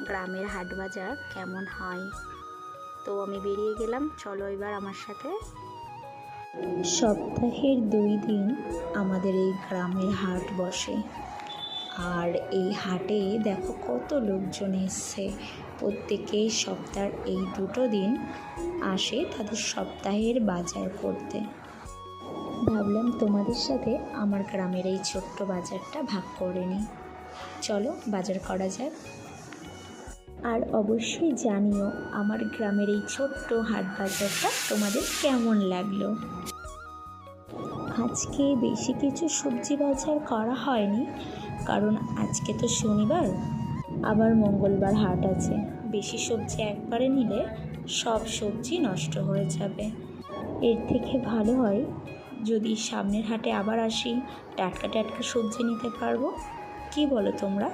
গ্রামের হাট বাজার কেমন হয়। তো আমি বেরিয়ে গেলাম, চলো এবার আমার সাথে। সপ্তাহের 2 দিন আমাদের এই গ্রামের হাট বসে। আর এই হাটে দেখো কত লোকজন এসছে। প্রত্যেকেই সপ্তাহের এই 2 দিন আসে তাদের সপ্তাহের বাজার করতে। ভাবলাম তোমাদের সাথে আমার গ্রামের এই ছোট্ট বাজারটা ভাগ করে নিই। চলো বাজার করা যাক। আর অবশ্যই জানিও আমার গ্রামের এই ছোট্ট হাট বাজারটা তোমাদের কেমন লাগলো। আজকে বেশি কিছু সবজি বাজার করা হয়নি, কারণ আজকে তো শনিবার, আবার মঙ্গলবার হাট আছে। বেশি সবজি একবারে নিলে সব সবজি নষ্ট হয়ে যাবে। এর থেকে ভালো হয় যদি সামনের হাটে আবার আসি, টাটকা টাটকা সবজি নিতে পারবো। কি বলো তোমরা?